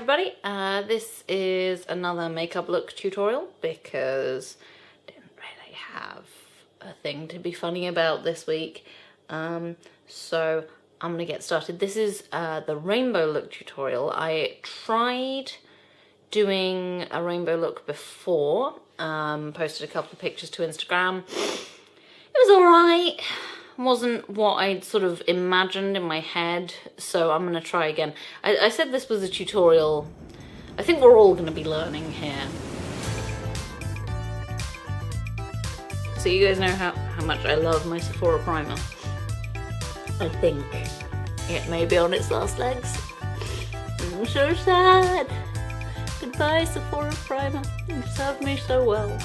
everybody, this is another makeup look tutorial because I didn't really have a thing to be funny about this week, so I'm gonna get started. This is the rainbow look tutorial. I tried doing a rainbow look before, posted a couple of pictures to Instagram. It was alright. Wasn't what I'd sort of imagined in my head, so I'm gonna try again. I said this was a tutorial. I think we're all gonna be learning here. So you guys know how much I love my Sephora primer. I think it may be on its last legs. I'm so sad. Goodbye, Sephora primer. You served me so well.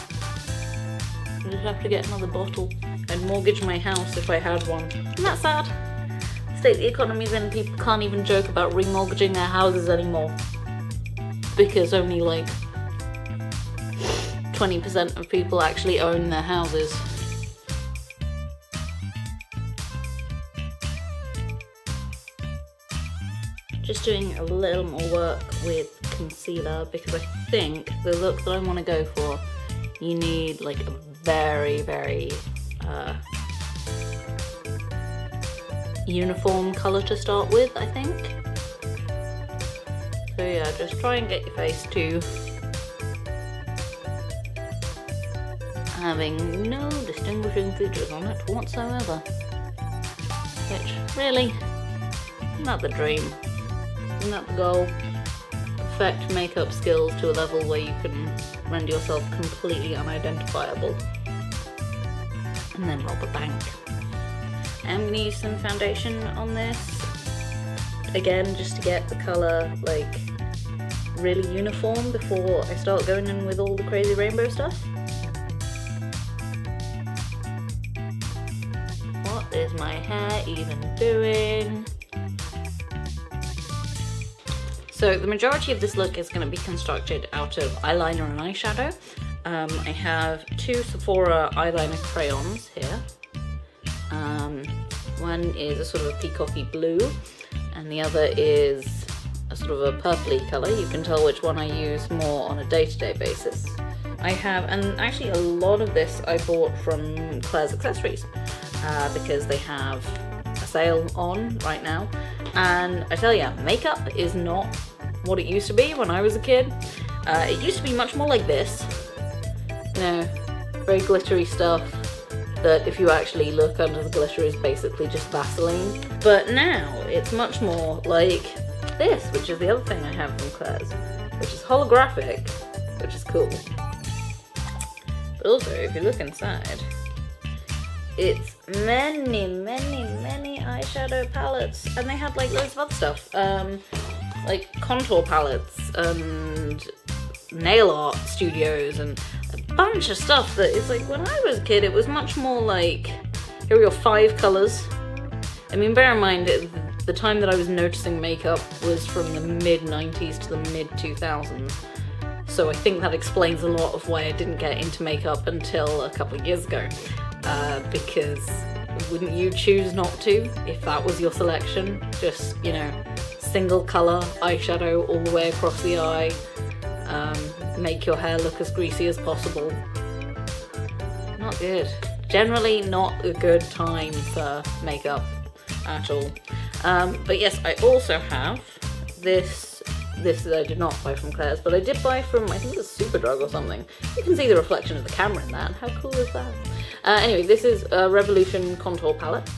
I just have to get another bottle. I'd mortgage my house if I had one. Isn't that sad? The state the economy's in, people can't even joke about remortgaging their houses anymore. Because only like 20% of people actually own their houses. Just doing a little more work with concealer because I think the look that I want to go for, you need like a very, very uniform colour to start with, I think. So yeah, just try and get your face to having no distinguishing features on it whatsoever. Which, really, isn't that the dream? Isn't that the goal? Perfect makeup skills to a level where you can render yourself completely unidentifiable. And then rob a bank. I'm going to use some foundation on this, again just to get the colour like really uniform before I start going in with all the crazy rainbow stuff. What is my hair even doing? So the majority of this look is going to be constructed out of eyeliner and eyeshadow. I have two Sephora eyeliner crayons here. One is a sort of a peacocky blue, and the other is a sort of a purpley colour. You can tell which one I use more on a day-to-day basis. I have, and actually a lot of this I bought from Claire's Accessories, because they have a sale on right now. And I tell you, makeup is not what it used to be when I was a kid. It used to be much more like this. You know, very glittery stuff that if you actually look under the glitter is basically just Vaseline. But now it's much more like this, which is the other thing I have from Claire's, which is holographic, which is cool. But also, if you look inside, it's many, many, many eyeshadow palettes, and they have like loads of other stuff, like contour palettes and nail art studios and a bunch of stuff that it's like, when I was a kid it was much more like, here are your 5 colours. I mean, bear in mind the time that I was noticing makeup was from the mid-90s to the mid-2000s, so I think that explains a lot of why I didn't get into makeup until a couple of years ago, because wouldn't you choose not to if that was your selection? Just, you know, single colour eyeshadow all the way across the eye, make your hair look as greasy as possible. Not good. Generally not a good time for makeup at all. But yes, I also have this that I did not buy from Claire's, but I did buy from, I think it was Superdrug or something. You can see the reflection of the camera in that. How cool is that? Anyway, this is a Revolution contour palette,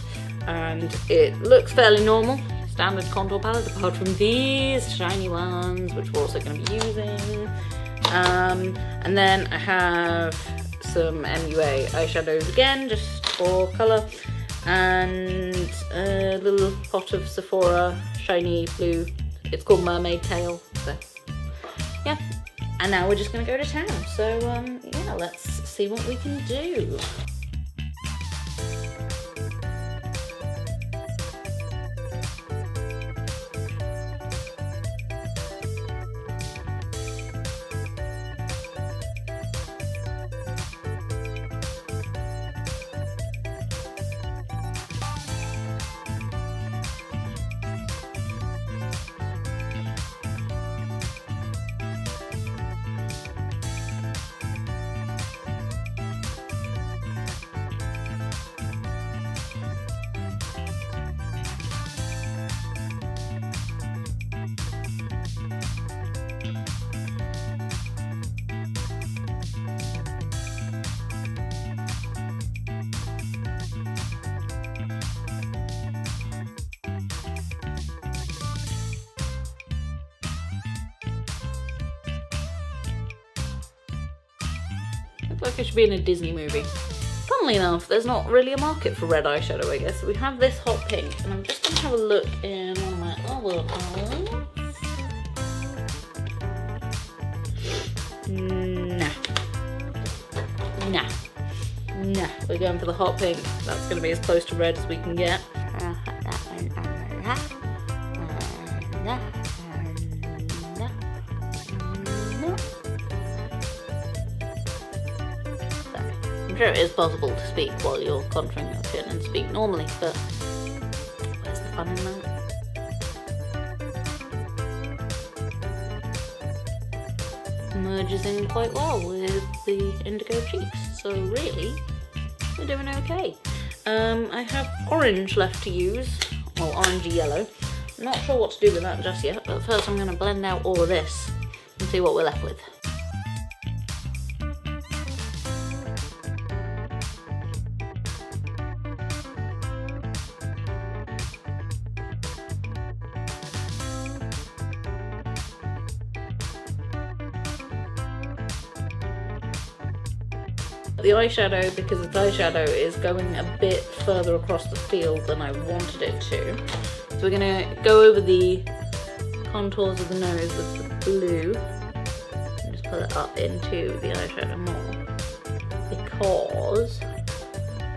and it looks fairly normal. Standard contour palette, apart from these shiny ones, which we're also going to be using. And then I have some MUA eyeshadows again, just for colour, and a little pot of Sephora shiny blue. It's called Mermaid Tail. So yeah, and now we're just going to go to town. So yeah, let's see what we can do. look like I should be in a Disney movie. Funnily enough, there's not really a market for red eyeshadow, I guess. We have this hot pink, and I'm just gonna have a look in one of my other palettes. Nah. We're going for the hot pink. That's gonna be as close to red as we can get. I'm sure it is possible to speak while you're contouring your chin and speak normally, but where's the fun in that? Merges in quite well with the indigo cheeks, so really, we're doing okay. I have orange left to use, well, orangey yellow. I'm not sure what to do with that just yet, but first I'm going to blend out all of this and see what we're left with. The eyeshadow, because it's eyeshadow, is going a bit further across the field than I wanted it to. So we're going to go over the contours of the nose with the blue and just pull it up into the eyeshadow more. Because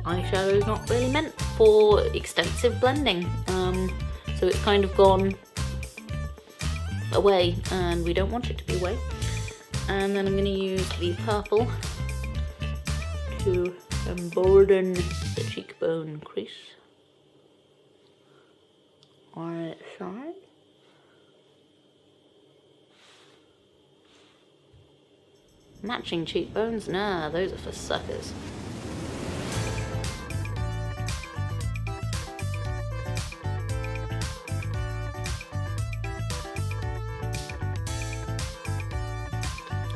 eyeshadow is not really meant for extensive blending. So it's kind of gone away and we don't want it to be away. And then I'm going to use the purple to embolden the cheekbone crease on its side. Matching cheekbones? Nah, those are for suckers.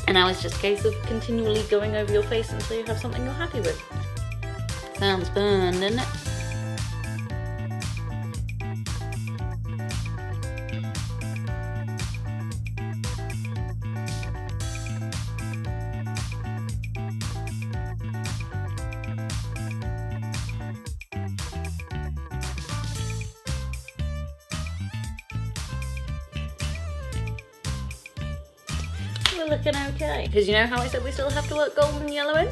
And now it's just a case of continually going over your face until you have something you're happy with. Sounds burned, doesn't it? We're looking okay. Because you know how I said we still have to work gold and yellow in?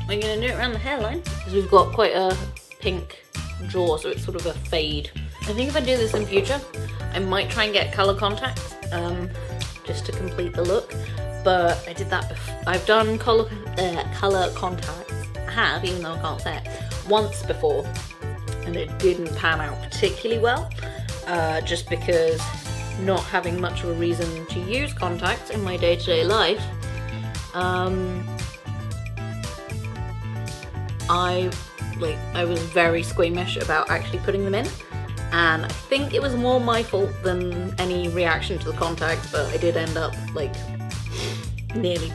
We're going to do it around the hairline because we've got quite a pink jaw, so it's sort of a fade. I think if I do this in future, I might try and get colour contacts just to complete the look. But I did that before. I've done colour contacts. I have, even though I can't say it, once before, and it didn't pan out particularly well. Just because not having much of a reason to use contacts in my day-to-day life, I was very squeamish about actually putting them in, and I think it was more my fault than any reaction to the contacts, but I did end up like nearly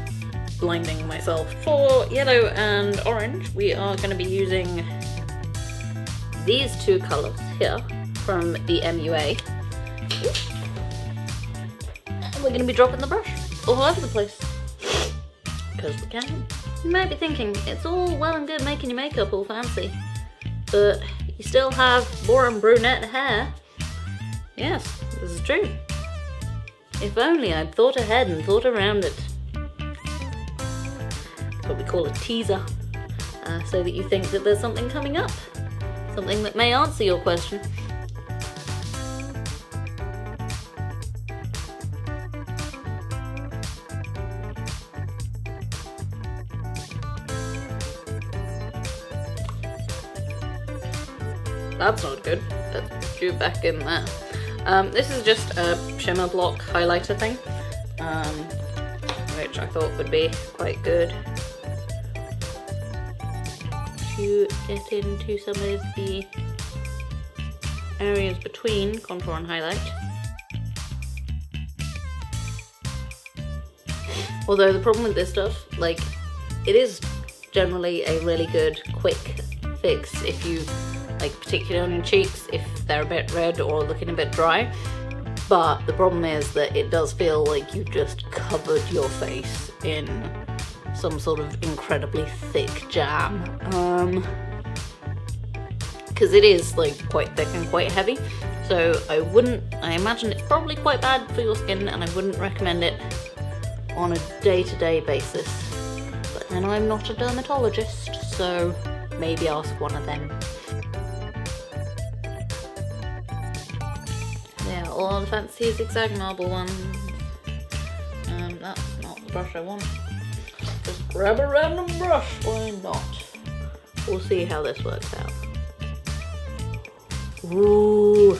blinding myself. For yellow and orange, we are going to be using these two colours here from the MUA. We're going to be dropping the brush all over the place, because we can. You might be thinking, it's all well and good making your makeup all fancy, but you still have boring brunette hair. Yes, this is true. If only I'd thought ahead and thought around it. That's what we call a teaser, so that you think that there's something coming up, something that may answer your question. That's not good. Let's do back in there. This is just a shimmer block highlighter thing, which I thought would be quite good to get into some of the areas between contour and highlight. Although the problem with this stuff, like, it is generally a really good quick fix if you, like, particularly on your cheeks, if they're a bit red or looking a bit dry. But the problem is that it does feel like you've just covered your face in some sort of incredibly thick jam. Because it is like quite thick and quite heavy, so I imagine it's probably quite bad for your skin, and I wouldn't recommend it on a day-to-day basis. But then I'm not a dermatologist, so maybe ask one of them. Yeah, all the fancy zigzag marble ones. That's not the brush I want. Just grab a random brush, why not? We'll see how this works out. Ooh,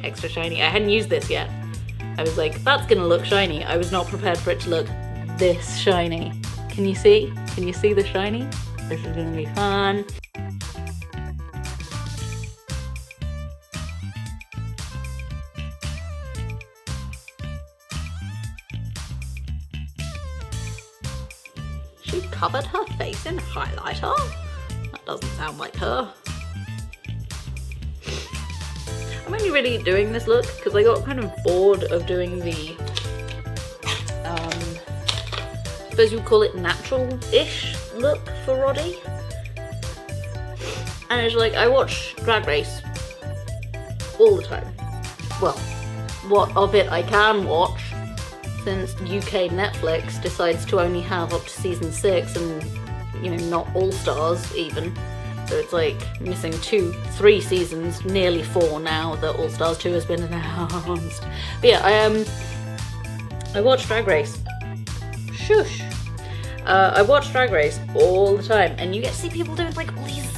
extra shiny. I hadn't used this yet. I was like, that's gonna look shiny. I was not prepared for it to look this shiny. Can you see? Can you see the shiny? This is gonna be fun. She covered her face in highlighter? That doesn't sound like her. I'm only really doing this look because I got kind of bored of doing the, I suppose you would call it natural-ish look for Roddy. And it's like, I watch Drag Race all the time. Well, what of it I can watch, since UK Netflix decides to only have up to season 6 and, you know, not All Stars even. So it's like missing 3 seasons, nearly 4 now that All Stars 2 has been announced. But yeah, I watch Drag Race. Shush. I watch Drag Race all the time, and you get to see people doing like all these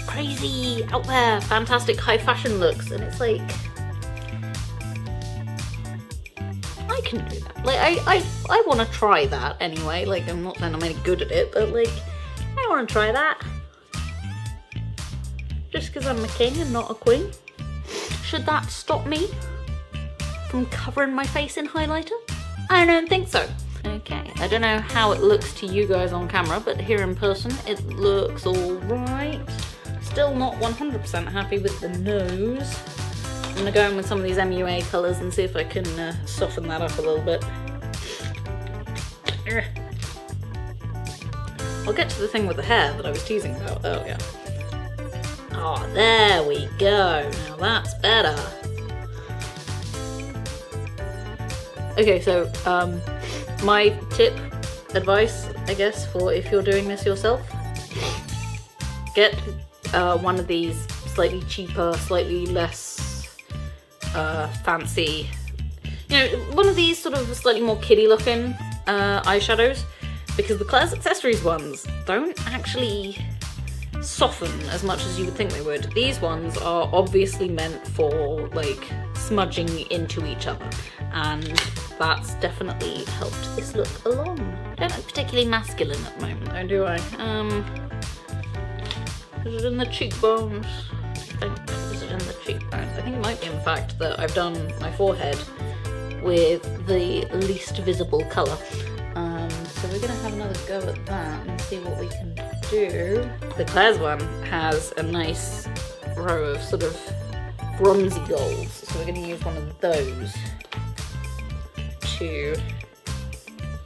crazy, out there, fantastic high fashion looks, and it's like, I can do that. Like, I want to try that anyway. Like, I'm not saying I'm any good at it, but like, I want to try that. Just because I'm a king and not a queen. Should that stop me from covering my face in highlighter? I don't think so. Okay, I don't know how it looks to you guys on camera, but here in person it looks alright. Still not 100% happy with the nose. I'm gonna go in with some of these MUA colours and see if I can soften that up a little bit. I'll get to the thing with the hair that I was teasing about earlier. Oh, there we go. Now that's better. Okay, so my tip, advice, I guess, for if you're doing this yourself, get one of these slightly cheaper, slightly less fancy, you know, one of these sort of slightly more kiddie looking eyeshadows, because the Claire's Accessories ones don't actually soften as much as you would think they would. These ones are obviously meant for like smudging into each other, and that's definitely helped this look along. I don't look particularly masculine at the moment though, do I? Is it in the cheekbones? I think, is it in the cheekbones? I think it might be in fact that I've done my forehead with the least visible colour. So we're gonna have another go at that and see what we can do. The Claire's one has a nice row of sort of bronzy golds, so we're gonna use one of those to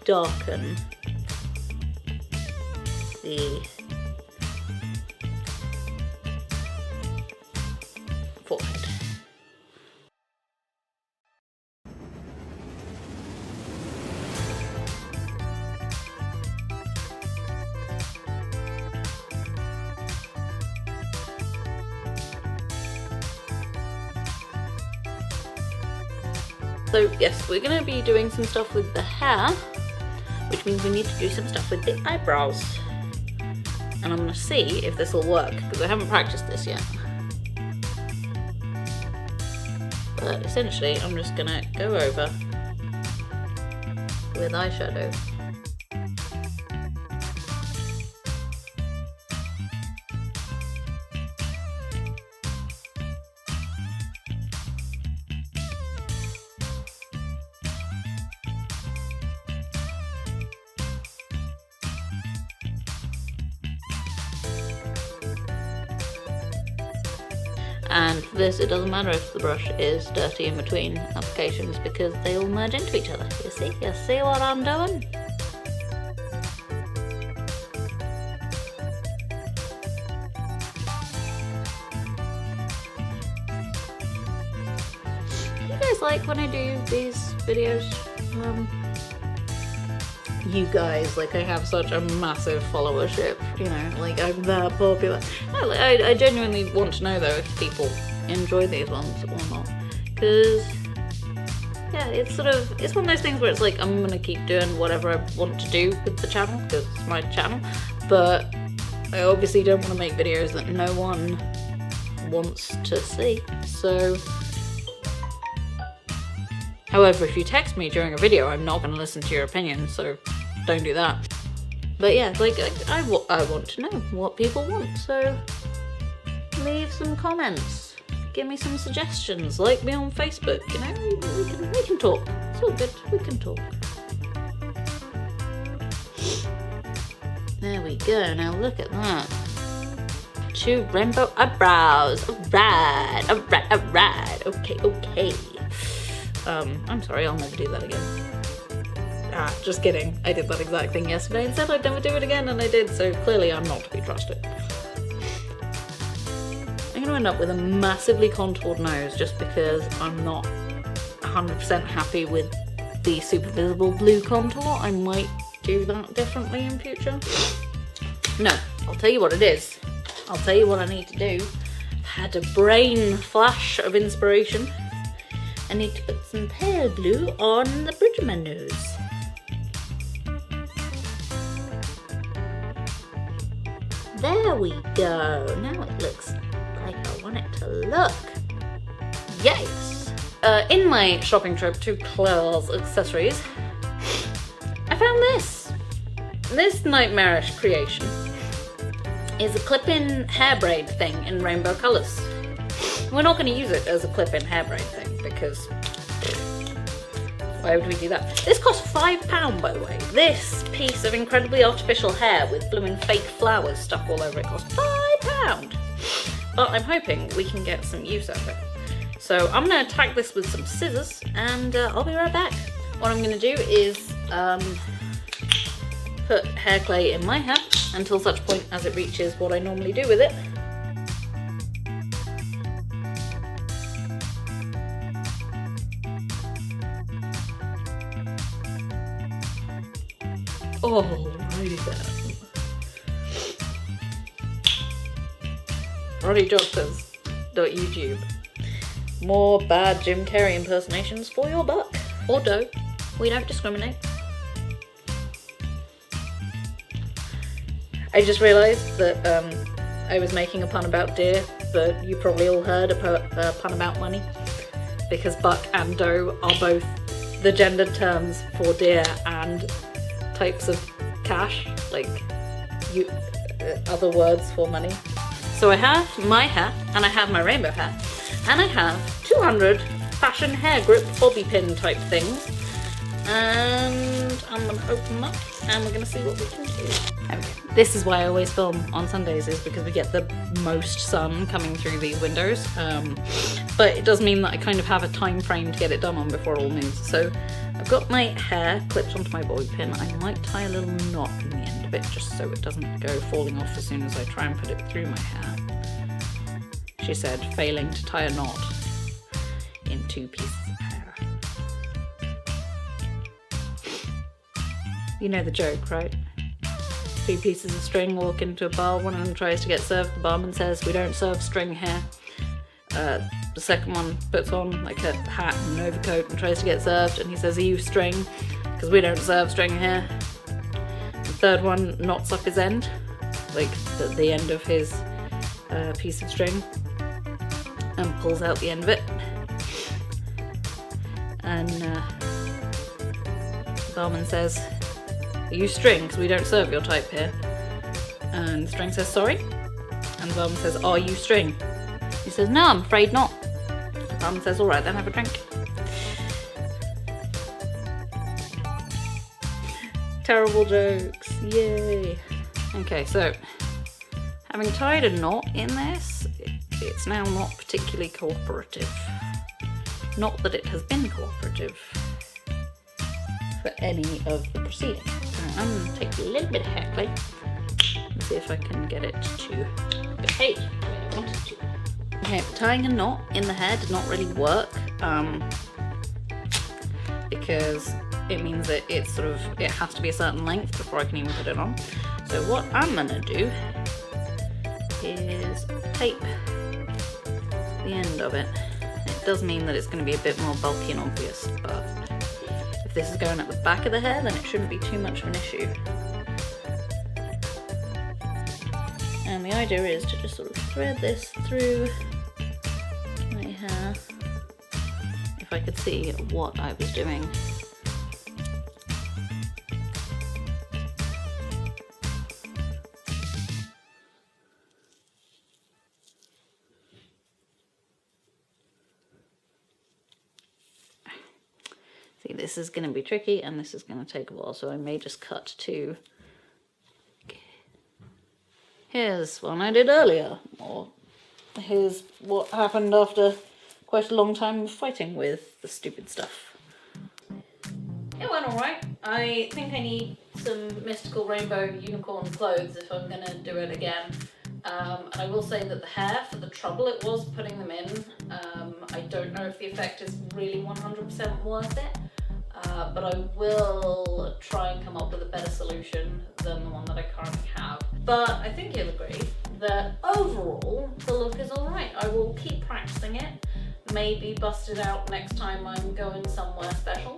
darken the forehead. So yes, we're going to be doing some stuff with the hair, which means we need to do some stuff with the eyebrows. And I'm going to see if this will work, because I haven't practiced this yet. But essentially, I'm just going to go over with eyeshadow. And for this, it doesn't matter if the brush is dirty in between applications, because they all merge into each other. You see what I'm doing? when I do these videos, you guys, like, I have such a massive followership, you know, like, I'm that popular. I genuinely want to know, though, if people enjoy these ones or not, because, yeah, it's one of those things where it's like, I'm gonna keep doing whatever I want to do with the channel, because it's my channel, but I obviously don't want to make videos that no one wants to see, so... However, if you text me during a video, I'm not going to listen to your opinion, so don't do that. But yeah, like, I want to know what people want, so leave some comments. Give me some suggestions, like me on Facebook, you know, we can talk. It's all good, we can talk. There we go, now look at that. 2 rainbow eyebrows, alright, okay. I'm sorry, I'll never do that again. Just kidding. I did that exact thing yesterday and said I'd never do it again, and I did, so clearly I'm not to be trusted. I'm gonna end up with a massively contoured nose just because I'm not 100% happy with the super visible blue contour. I might do that differently in future. No, I'll tell you what it is. I'll tell you what I need to do. I've had a brain flash of inspiration. I need to put some pale blue on the bridge of my nose. There we go. Now it looks like I want it to look. Yes! In my shopping trip to Claire's Accessories, I found this. This nightmarish creation is a clip-in hair braid thing in rainbow colours. We're not going to use it as a clip-in hair braid thing because why would we do that? This cost £5, by the way. This piece of incredibly artificial hair with blooming fake flowers stuck all over it cost £5. But I'm hoping we can get some use out of it. So I'm going to attack this with some scissors and I'll be right back. What I'm going to do is put hair clay in my hair until such point as it reaches what I normally do with it. Alrighty then. Roddy Jodphurs .YouTube. More bad Jim Carrey impersonations for your buck. Or dough. We don't discriminate. I just realised that I was making a pun about deer, but you probably all heard a pun about money. Because buck and dough are both the gendered terms for deer and types of cash, like other words for money. So I have my hair, and I have my rainbow hair, and I have 200 fashion hair grip bobby pin type things, and I'm gonna open them up and we're gonna see what we can do. Okay. This is why I always film on Sundays, is because we get the most sun coming through these windows, but it does mean that I kind of have a time frame to get it done on before it all moves. So I've got my hair clipped onto my bobby pin. I might tie a little knot in the end of it just so it doesn't go falling off as soon as I try and put it through my hair. She said, failing to tie a knot in 2 pieces of hair. You know the joke, right? 2 pieces of string walk into a bar, one of them tries to get served, the barman says, "We don't serve string here." The second one puts on like a hat and an overcoat and tries to get served, and he says, "Are you string? Because we don't serve string here." The third one knots up his end, like the end of his piece of string, and pulls out the end of it. And the barman says, "Are you string? Because we don't serve your type here." And the string says, "Sorry?" And the barman says, "Are you string?" He says, "No, I'm afraid not." The barman says, "All right, then have a drink." Terrible jokes, yay. Okay, so having tied a knot in this, it's now not particularly cooperative. Not that it has been cooperative for any of the proceedings. So I'm going to take a little bit of hair clay and see if I can get it to behave the way I want it to. Okay, tying a knot in the hair did not really work. because it means that it has to be a certain length before I can even put it on. So what I'm gonna do is tape the end of it. It does mean that it's going to be a bit more bulky and obvious, but if this is going at the back of the hair, then it shouldn't be too much of an issue. And the idea is to just sort of thread this through my hair, if I could see what I was doing. See, this is going to be tricky and this is going to take a while, so I may just cut to here's one I did earlier, or here's what happened after quite a long time of fighting with the stupid stuff. It went alright. I think I need some mystical rainbow unicorn clothes if I'm going to do it again. And I will say that the hair, for the trouble it was putting them in, I don't know if the effect is really 100% worth it. But I will try and come up with a better solution than the one that I currently have. But I think you'll agree that overall the look is alright. I will keep practicing it, maybe bust it out next time I'm going somewhere special.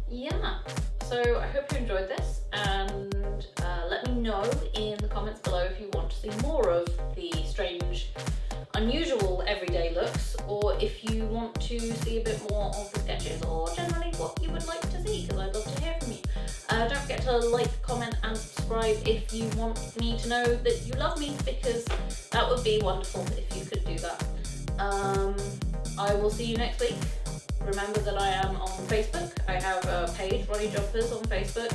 Yeah, so I hope you enjoyed this, and let me know in the comments below if you want to see more of the strange, unusual everyday looks, or if you want to see a bit more of the sketches, or generally what you would like to see, because I'd love to hear from you. Don't forget to like, comment and subscribe if you want me to know that you love me, because that would be wonderful if you could do that. I will see you next week. Remember that I am on Facebook. I have a page, Roddy Jodphurs, on Facebook.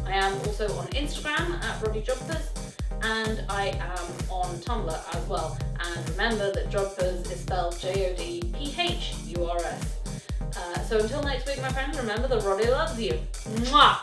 I am also on Instagram at Roddy Jodphurs, and I am on Tumblr as well. And remember that Jodphurs is spelled Jodphurs. So until next week, my friends, remember that Roddy loves you. Mwah!